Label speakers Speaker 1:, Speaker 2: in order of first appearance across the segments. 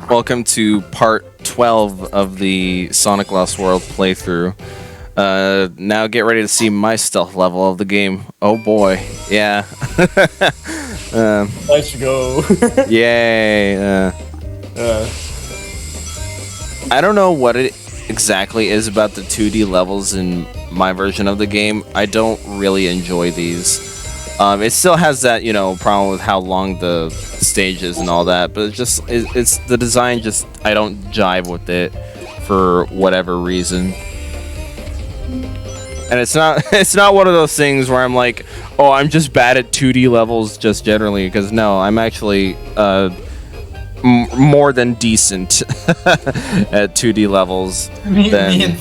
Speaker 1: Welcome to part 12 of the Sonic Lost World playthrough. Now get ready to see my stealth level of the game. Oh boy, yeah.
Speaker 2: Let's go.
Speaker 1: Yay. I don't know what it exactly is about the 2D levels in my version of the game. I don't really enjoy these. It still has that, problem with how long the stage is and all that, but it's the design just, I don't jive with it for whatever reason. And it's not one of those things where I'm like, oh, I'm just bad at 2D levels just generally, because no, I'm actually more than decent at 2D levels.
Speaker 3: Me and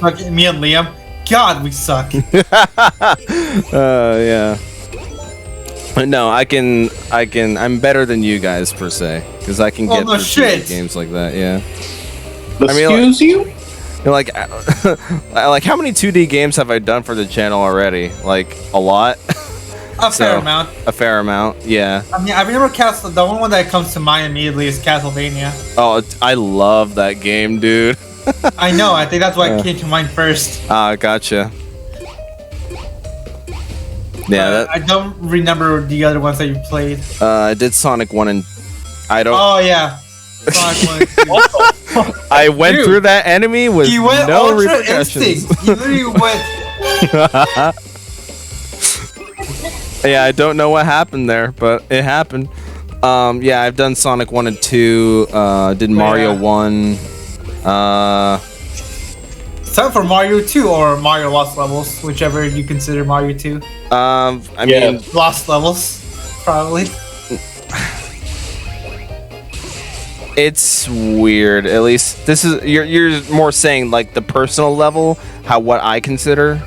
Speaker 3: Liam, God, we suck.
Speaker 1: Yeah. No, I'm better than you guys per se, because I can get through 2D games like that. Yeah.
Speaker 2: Excuse you?
Speaker 1: Like how many 2D games have I done for the channel already? Like a lot.
Speaker 3: A fair amount.
Speaker 1: A fair amount, yeah.
Speaker 3: I mean, I remember the only one that comes to mind immediately is Castlevania.
Speaker 1: Oh, I love that game, dude.
Speaker 3: I know. I think that's why it came to mind first.
Speaker 1: Ah, gotcha. Yeah,
Speaker 3: I don't remember the other ones that you played.
Speaker 1: I did Sonic 1 and I don't.
Speaker 3: Oh yeah, Sonic 1 and 2.
Speaker 1: I went through that enemy with no repercussions.
Speaker 3: He literally went.
Speaker 1: Yeah, I don't know what happened there, but it happened. Yeah, I've done Sonic 1 and 2. Did Mario 1.
Speaker 3: It's time for Mario 2 or Mario Lost Levels, whichever you consider Mario 2.
Speaker 1: I mean,
Speaker 3: Lost Levels, probably.
Speaker 1: It's weird. At least this is you're more saying like the personal level, what I consider.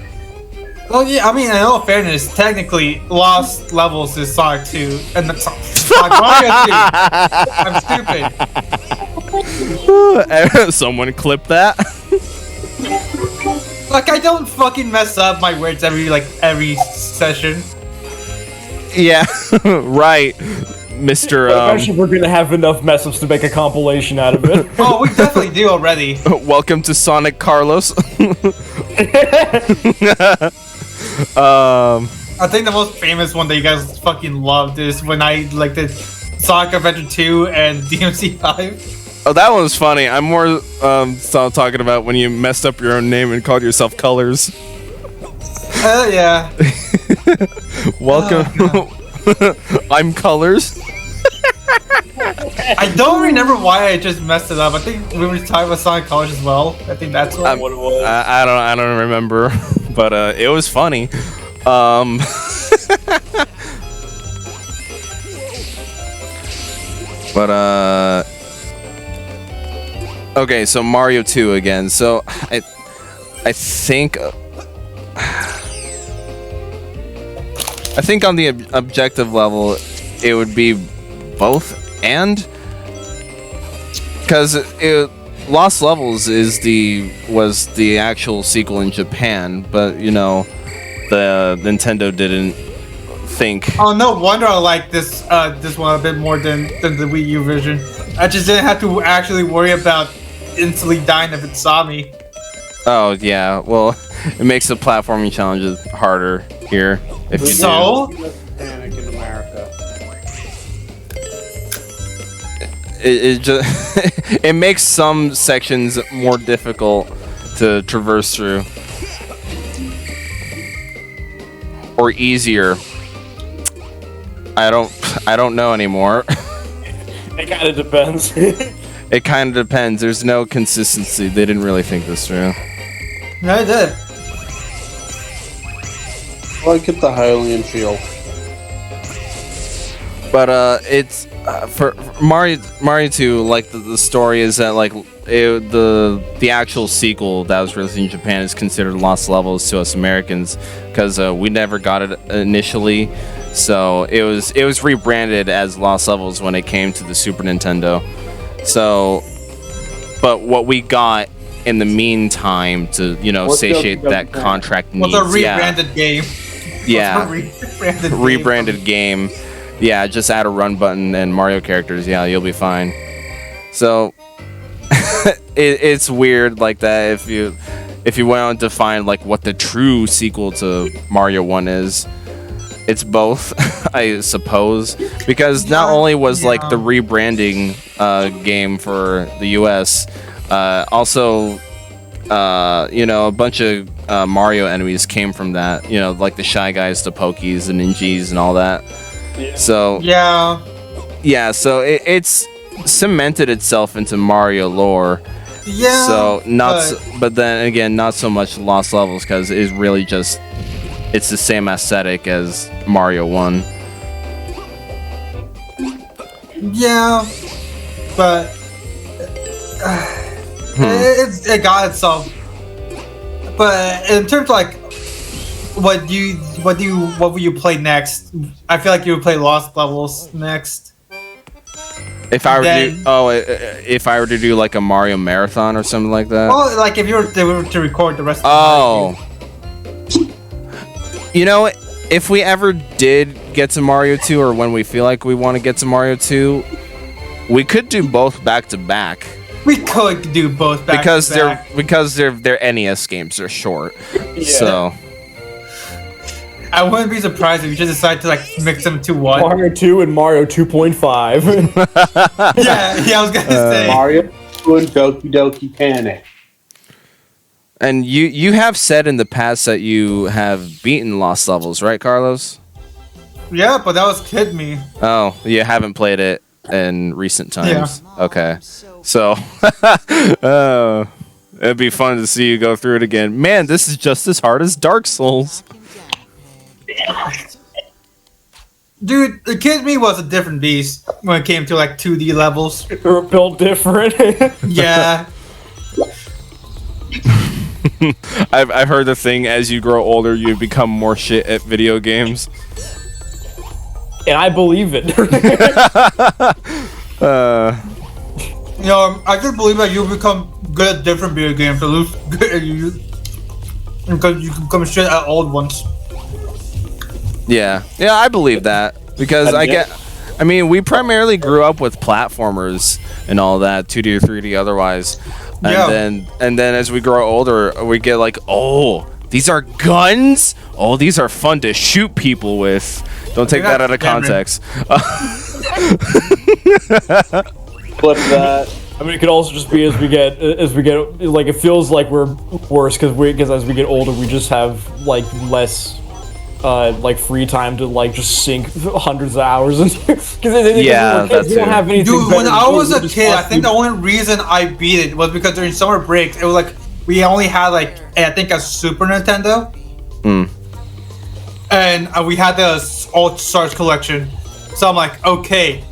Speaker 3: Well, yeah, I mean, in all fairness, technically, Lost Levels is Sonic 2, and Sonic Mario 2. I'm stupid.
Speaker 1: Someone clip that.
Speaker 3: Like, I don't fucking mess up my words every session.
Speaker 1: Yeah, right, Mr.
Speaker 2: Eventually, we're gonna have enough mess-ups to make a compilation out of it.
Speaker 3: Oh, we definitely do already.
Speaker 1: Welcome to Sonic Carlos.
Speaker 3: I think the most famous one that you guys fucking loved is when I did Sonic Adventure 2 and DMC 5.
Speaker 1: Oh, that one was funny. I'm more talking about when you messed up your own name and called yourself Colors.
Speaker 3: Yeah.
Speaker 1: Welcome. I'm Colors.
Speaker 3: I don't remember why I just messed it up. I think we were talking about Sonic Colors as well. I think that's what it was.
Speaker 1: I don't remember, but it was funny. But okay, so Mario 2 again. So I think on the objective level it would be both, and because Lost Levels was the actual sequel in Japan, but the Nintendo didn't think.
Speaker 3: Oh, no wonder I like this one a bit more than the Wii U version. I just didn't have to actually worry about instantly dying if it saw me.
Speaker 1: Oh yeah, well, it makes the platforming challenges harder here. If you do.
Speaker 4: Panic in America.
Speaker 1: It just it makes some sections more difficult to traverse through, or easier. I don't know anymore.
Speaker 2: It kind of depends.
Speaker 1: It kind of depends. There's no consistency. They didn't really think this through.
Speaker 3: No, I did.
Speaker 4: Well, I get the Hylian feel.
Speaker 1: But it's for Mario 2. Like the story is that the actual sequel that was released in Japan is considered Lost Levels to us Americans, because we never got it initially. So it was rebranded as Lost Levels when it came to the Super Nintendo. So, but what we got in the meantime to satiate that contract needs.
Speaker 3: What's a rebranded game?
Speaker 1: Yeah, rebranded game. Yeah, just add a run button and Mario characters. Yeah, you'll be fine. So it's weird like that if you went on to find like what the true sequel to Mario 1 is. It's both, I suppose, because not only was like the rebranding game for the US, also a bunch of Mario enemies came from that. Like the Shy Guys, the Pokies, the Ninjas, and all that.
Speaker 2: Yeah.
Speaker 1: So so it's cemented itself into Mario lore.
Speaker 3: Yeah.
Speaker 1: So but then again, not so much Lost Levels because it's really just it's the same aesthetic as Mario 1.
Speaker 3: Yeah, but it got itself. But in terms of like what will you play next? I feel like you would play Lost Levels next.
Speaker 1: If I were to do like a Mario marathon or something like that.
Speaker 3: Well, like if you were to record the rest of the
Speaker 1: if we ever did get to Mario 2, or when we feel like we want to get to Mario 2, we could do both back to back.
Speaker 3: We could do both back
Speaker 1: because
Speaker 3: to back.
Speaker 1: because they're NES games. They're short, so.
Speaker 3: I wouldn't be surprised if you just decide to like mix them into one.
Speaker 2: Mario 2 and Mario 2.5.
Speaker 3: yeah, I was gonna say
Speaker 4: Mario 2 and Doki Doki Panic.
Speaker 1: And you have said in the past that you have beaten Lost Levels, right, Carlos?
Speaker 3: Yeah, but that was Kid Me.
Speaker 1: Oh, you haven't played it in recent times. Yeah. Okay, so it'd be fun to see you go through it again. Man, this is just as hard as Dark Souls.
Speaker 3: Dude, the Kid Me was a different beast when it came to like 2D levels.
Speaker 2: They were built different.
Speaker 3: Yeah.
Speaker 1: I've heard the thing, as you grow older, you become more shit at video games.
Speaker 2: And I believe it.
Speaker 3: I just believe that you become good at different video games, at least because you can become shit at old ones.
Speaker 1: Yeah, I believe that because we primarily grew up with platformers and all that, 2D or 3D otherwise. And then as we grow older, we get like, oh, these are guns? Oh, these are fun to shoot people with. Don't take that out of context.
Speaker 4: Flip that.
Speaker 2: I mean, it could also just be as we get like, it feels like we're worse because as we get older, we just have like less like free time to like just sink hundreds of hours into.
Speaker 1: That's it.
Speaker 2: Don't have anything.
Speaker 3: Dude, when I was a kid, I think the only reason I beat it was because during summer breaks, it was like we only had like I think a Super Nintendo, and we had the All Stars collection. So I'm like, okay,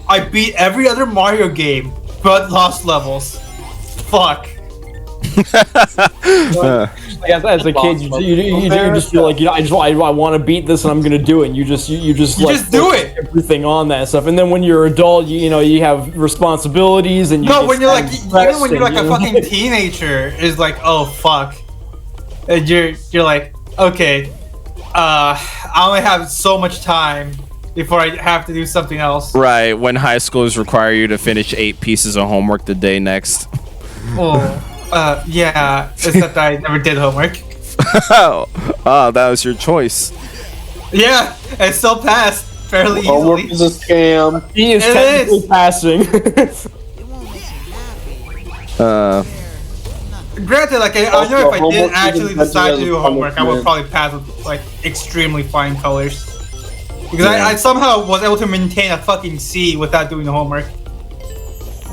Speaker 3: I beat every other Mario game but Lost Levels. Fuck.
Speaker 2: As a kid, you just feel like I want to beat this and I'm gonna do it. And you just
Speaker 3: do it.
Speaker 2: Everything on that stuff, and then when you're an adult, you have responsibilities and
Speaker 3: when you're like even when you're like a fucking teenager, is like, oh fuck, and you're like, okay, I only have so much time before I have to do something else.
Speaker 1: Right, when high schoolers require you to finish 8 pieces of homework the day next.
Speaker 3: Yeah, except I never did homework.
Speaker 1: Oh, that was your choice.
Speaker 3: Yeah, and still passed fairly easily.
Speaker 4: Homework is a scam.
Speaker 2: He is technically passing.
Speaker 3: Granted, like I know if I did actually decide to do homework, I would probably pass with like extremely fine colors. Because I somehow was able to maintain a fucking C without doing the homework.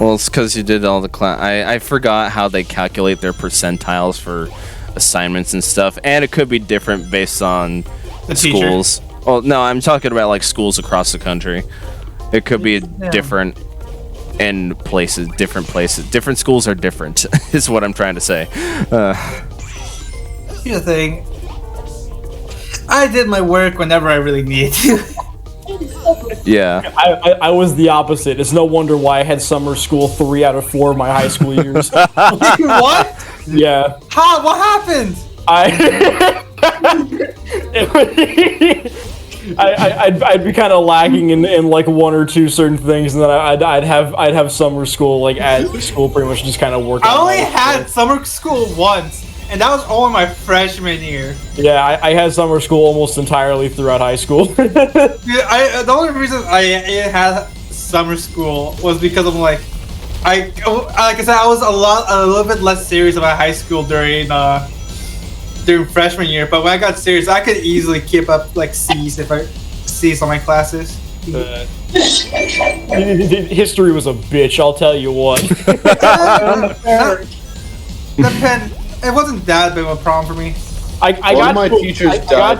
Speaker 1: Well, it's because you did all the class. I forgot how they calculate their percentiles for assignments and stuff, and it could be different based on
Speaker 3: the
Speaker 1: schools.
Speaker 3: Teacher.
Speaker 1: Well, no, I'm talking about like schools across the country. It could be different in places, different places. Different schools are different, is what I'm trying to say.
Speaker 3: Here's the thing. I did my work whenever I really needed to.
Speaker 1: Yeah.
Speaker 2: I was the opposite. It's no wonder why I had summer school 3 out of 4 of my high school years.
Speaker 3: What?
Speaker 2: Yeah.
Speaker 3: How? What happened?
Speaker 2: I'd be kind of lacking in like one or two certain things, and then I'd have summer school like at school pretty much just kind of work.
Speaker 3: I only had summer school once, and that was only my freshman year.
Speaker 2: Yeah, I had summer school almost entirely throughout high school.
Speaker 3: Dude, the only reason I had summer school was because I'm like I said, I was a little bit less serious about high school during freshman year, but when I got serious, I could easily keep up like C's on my classes.
Speaker 2: History was a bitch, I'll tell you what.
Speaker 3: It wasn't that big of a problem for me.
Speaker 2: I got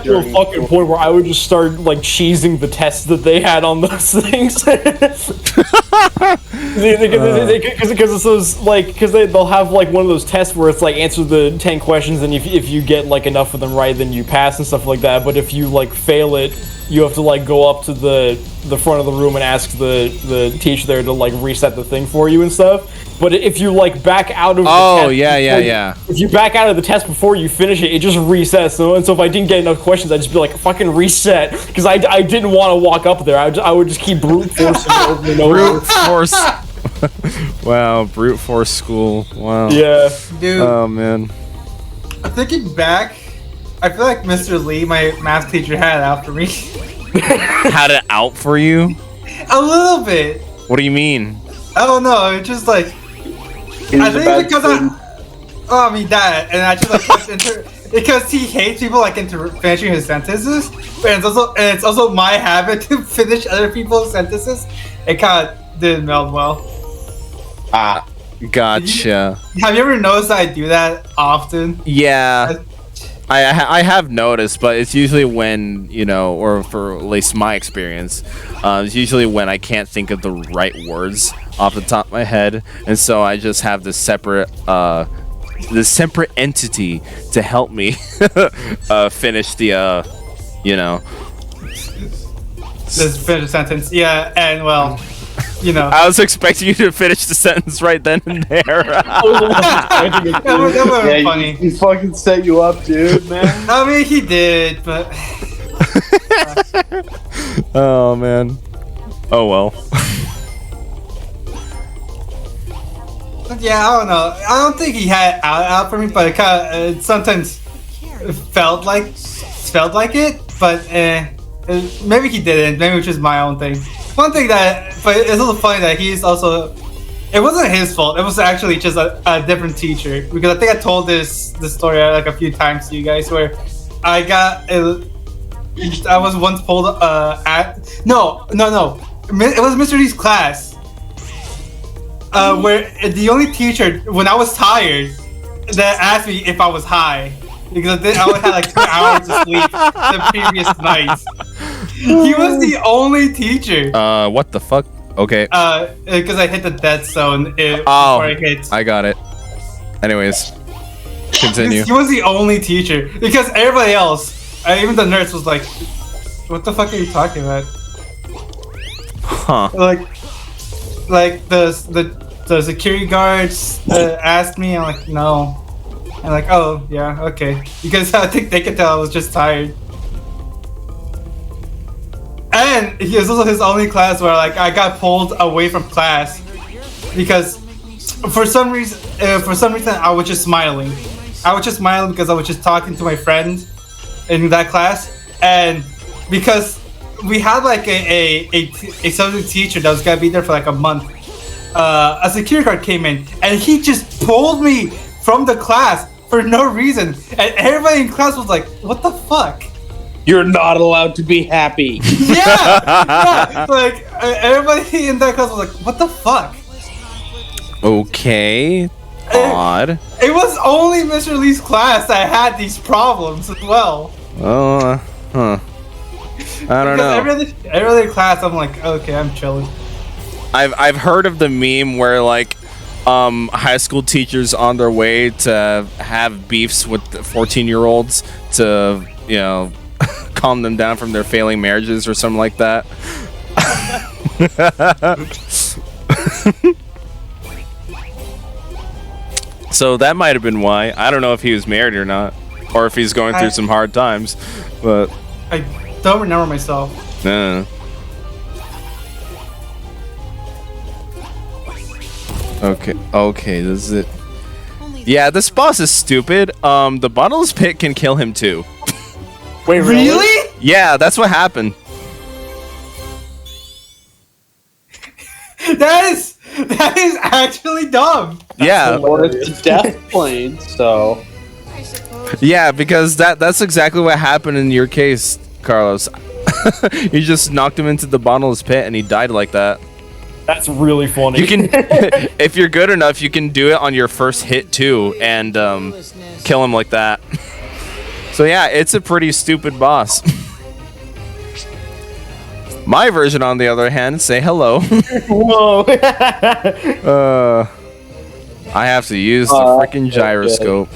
Speaker 2: to a fucking point where I would just start like cheesing the tests that they had on those things. Because it's those like they'll have like one of those tests where it's like answer the 10 questions, and if you get like enough of them right, then you pass and stuff like that. But if you like fail it, you have to like go up to the front of the room and ask the teacher there to like reset the thing for you and stuff. But if you like back out of the test if you back out of the test before you finish it, it just resets. So if I didn't get enough questions, I'd just be like fucking reset, because I didn't want to walk up there. I would just keep brute forcing it over and over.
Speaker 1: Brute force. Wow, brute force school. Wow.
Speaker 2: Yeah.
Speaker 3: Dude.
Speaker 1: Oh man.
Speaker 3: Thinking back, I feel like Mr. Lee, my math teacher, had it out for me.
Speaker 1: Had it out for you?
Speaker 3: A little bit.
Speaker 1: What do you mean?
Speaker 3: I don't know. It's just like I think because I mean that, and I just like because he hates people like finishing his sentences, and it's also my habit to finish other people's sentences. It kind of didn't meld well.
Speaker 1: Ah, gotcha.
Speaker 3: Have you ever noticed that I do that often?
Speaker 1: Yeah. I have noticed, but it's usually when, you know, or for at least my experience, it's usually when I can't think of the right words off the top of my head, and so I just have this separate entity to help me finish the, you know.
Speaker 3: Just finish the sentence. Yeah, and well, you know.
Speaker 1: I was expecting you to finish the sentence right then and there.
Speaker 3: that was funny.
Speaker 4: He fucking set you up, dude, man.
Speaker 3: I mean, he did, but.
Speaker 1: Oh man. Oh well.
Speaker 3: Yeah, I don't know. I don't think he had it out for me, but it kind of sometimes felt like it. But maybe he didn't. Maybe it was just my own thing. One thing but it's also funny that he's also. It wasn't his fault. It was actually just a different teacher, because I think I told this story like a few times to you guys, where I was once pulled no. It was Mr. Lee's class. Where the only teacher, when I was tired, that asked me if I was high, because I only had like 2 hours of sleep the previous night. He was the only teacher.
Speaker 1: What the fuck? Okay.
Speaker 3: Because I hit the dead zone before I hit.
Speaker 1: I got it. Anyways, continue.
Speaker 3: He was the only teacher, because everybody else, even the nurse, was like, "What the fuck are you talking about?"
Speaker 1: Huh.
Speaker 3: Like the security guards asked me. I'm like, no. I'm like, oh yeah, okay, because I think they could tell I was just tired. And he was also his only class where like I got pulled away from class because for some reason I was just smiling. I was just smiling because I was just talking to my friend in that class, and because we had like a subject teacher that was gonna be there for like a month. A security guard came in and he just pulled me from the class for no reason, and everybody in class was like, "What the fuck?
Speaker 4: You're not allowed to be happy."
Speaker 3: Yeah, like everybody in that class was like, "What the fuck?"
Speaker 1: Okay. Odd.
Speaker 3: It was only Mr. Lee's class that had these problems as well.
Speaker 1: Oh, huh. I don't know.
Speaker 3: Every other class, I'm like, okay, I'm chilling.
Speaker 1: I've heard of the meme where like high school teachers on their way to have beefs with 14-year-olds to, you know, calm them down from their failing marriages or something like that. So that might have been why. I don't know if he was married or not, or if he's going through some hard times, but
Speaker 3: don't remember myself.
Speaker 1: Okay, this is it. Yeah, this boss is stupid. The bottomless pit can kill him too.
Speaker 2: Wait,
Speaker 3: Really?
Speaker 1: Yeah, that's what happened.
Speaker 3: That is actually dumb.
Speaker 1: Yeah,
Speaker 4: Or it's the death plane, so.
Speaker 1: yeah, because that's exactly what happened in your case, Carlos. You just knocked him into the bottomless pit and he died like that.
Speaker 2: That's really funny.
Speaker 1: You can, if you're good enough, you can do it on your first hit too, and kill him like that. So yeah, it's a pretty stupid boss. My version, on the other hand, say hello.
Speaker 2: Whoa.
Speaker 1: I have to use the freaking gyroscope.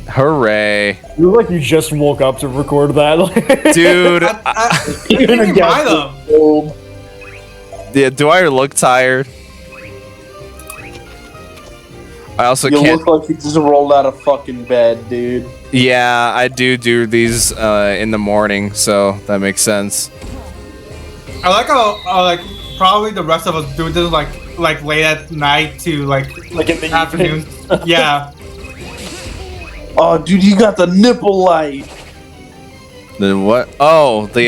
Speaker 1: Hooray.
Speaker 2: You look like you just woke up to record that.
Speaker 1: Dude,
Speaker 3: You can buy them.
Speaker 1: yeah, do I look tired? I also
Speaker 4: You
Speaker 1: can't.
Speaker 4: look like you just rolled out of fucking bed, dude.
Speaker 1: Yeah, I do these in the morning, so that makes sense.
Speaker 3: I like how like probably the rest of us do this like late at night to like
Speaker 2: in the
Speaker 3: afternoon. Yeah.
Speaker 4: Oh, dude, you got the nipple light.
Speaker 1: The what? Oh, the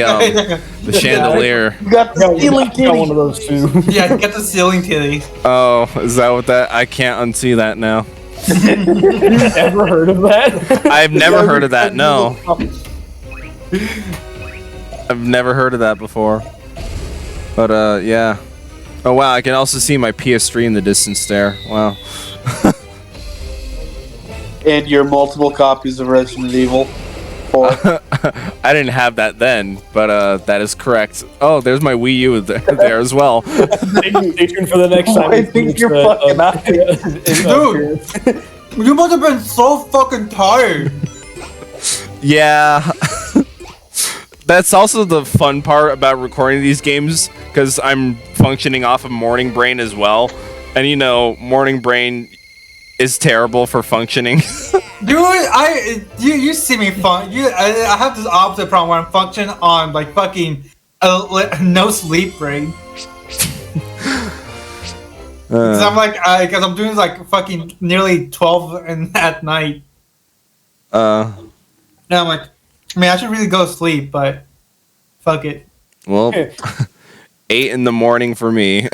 Speaker 1: chandelier.
Speaker 4: You got the ceiling
Speaker 2: Got one
Speaker 4: titty.
Speaker 2: of those too.
Speaker 3: Yeah, get the ceiling titty.
Speaker 1: Oh, is that what that? I can't unsee that now.
Speaker 2: Ever heard of that?
Speaker 1: I've never heard of that. No, I've never heard of that before. But yeah. Oh wow, I can also see my PS3 in the distance there. Wow.
Speaker 4: And your multiple copies of Resident Evil 4.
Speaker 1: I didn't have that then, but that is correct. Oh, there's my Wii U there as well.
Speaker 2: Stay tuned for the next time.
Speaker 4: I think you're fucking out.
Speaker 3: Dude, you must have been so fucking tired.
Speaker 1: Yeah. That's also the fun part about recording these games, because I'm functioning off of morning brain as well. And you know, morning brain is terrible for functioning.
Speaker 3: Dude, you see me I have this opposite problem where I'm functioning on like fucking no sleep brain. Cause I'm like, cause I'm doing like fucking nearly 12 at night. And I'm like, I mean, I should really go to sleep, but fuck it.
Speaker 1: Well, 8 in the morning for me.